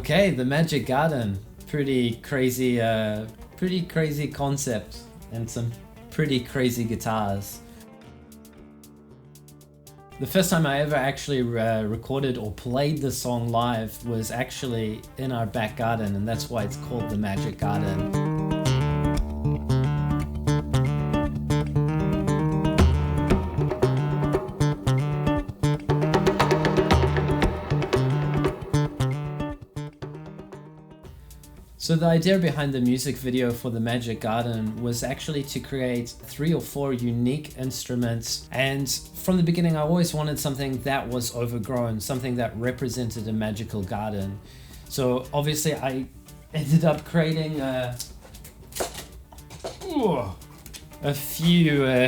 Okay, the Magic Garden. Pretty crazy concept and some pretty crazy guitars. The first time I ever actually recorded or played the song live was actually in our back garden, and that's why it's called the Magic Garden. So the idea behind the music video for the Magic Garden was actually to create 3 or 4 unique instruments, and from the beginning I always wanted something that was overgrown, something that represented a magical garden. So obviously I ended up creating a few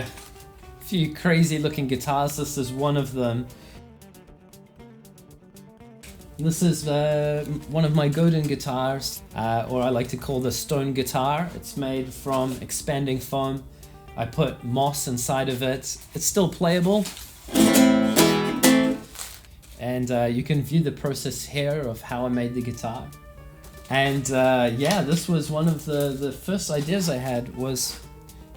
crazy looking guitars. This is one of them. This is one of my golden guitars, or I like to call the stone guitar. It's made from expanding foam. I put moss inside of it. It's still playable. And you can view the process here of how I made the guitar. And yeah, this was one of the first ideas I had, was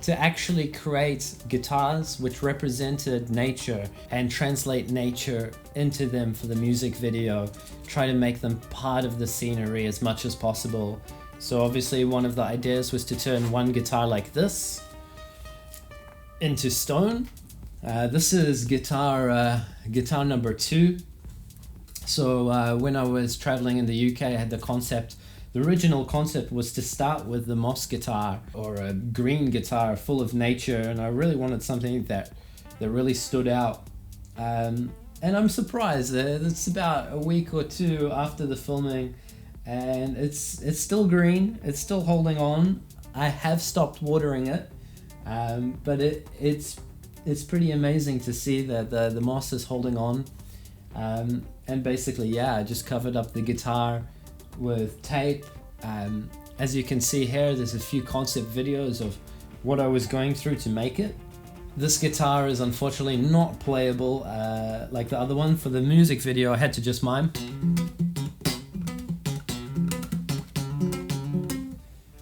to actually create guitars which represented nature and translate nature into them for the music video. Try to make them part of the scenery as much as possible. So obviously one of the ideas was to turn one guitar like this into stone. This is guitar number 2. So when I was traveling in the UK, I had the original concept was to start with the moss guitar, or a green guitar full of nature, and I really wanted something that really stood out. And I'm surprised, it's about a week or 2 after the filming, and it's still green, it's still holding on. I have stopped watering it, but it's pretty amazing to see that the moss is holding on. And basically, yeah, I just covered up the guitar with tape. As you can see here, there's a few concept videos of what I was going through to make it. This guitar is unfortunately not playable like the other one. For the music video I had to just mime.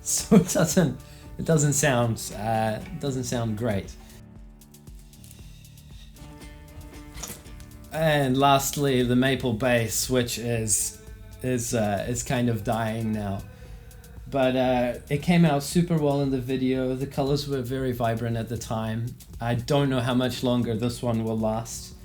So it doesn't sound great. And lastly, the maple bass, which is kind of dying now, but it came out super well in the video. The colors were very vibrant at the time. I don't know how much longer this one will last.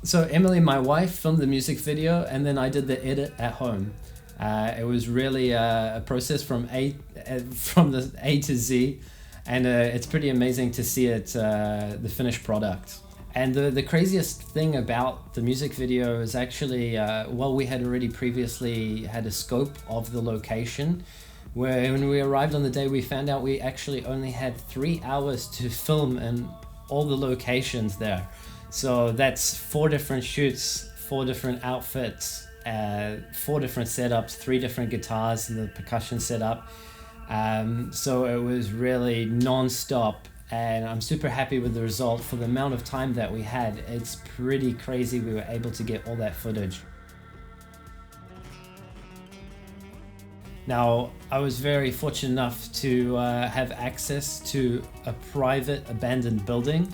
So Emily, my wife, filmed the music video, and then I did the edit at home. It was really a process from the A to Z, and it's pretty amazing to see it, the finished product. And the craziest thing about the music video is actually, well, we had already previously had a scope of the location, where when we arrived on the day, we found out we actually only had 3 hours to film in all the locations there. So that's 4 different shoots, 4 different outfits, 4 different setups, 3 different guitars, and the percussion setup. So it was really non-stop. And I'm super happy with the result for the amount of time that we had. It's pretty crazy we were able to get all that footage. Now, I was very fortunate enough to have access to a private abandoned building.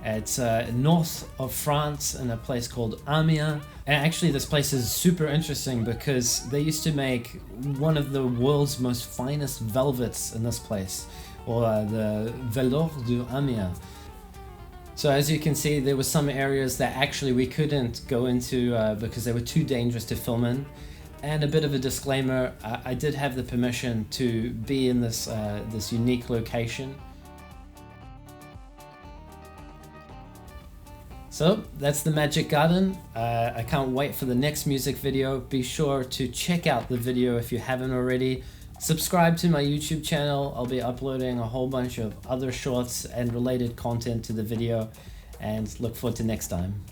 It's north of France in a place called Amiens. And actually this place is super interesting because they used to make one of the world's most finest velvets in this place, or the velours de Amiens. So as you can see, there were some areas that actually we couldn't go into because they were too dangerous to film in. And a bit of a disclaimer, I did have the permission to be in this unique location. So that's the Magic Garden. I can't wait for the next music video. Be sure to check out the video if you haven't already. Subscribe to my YouTube channel. I'll be uploading a whole bunch of other shorts and related content to the video, and look forward to next time.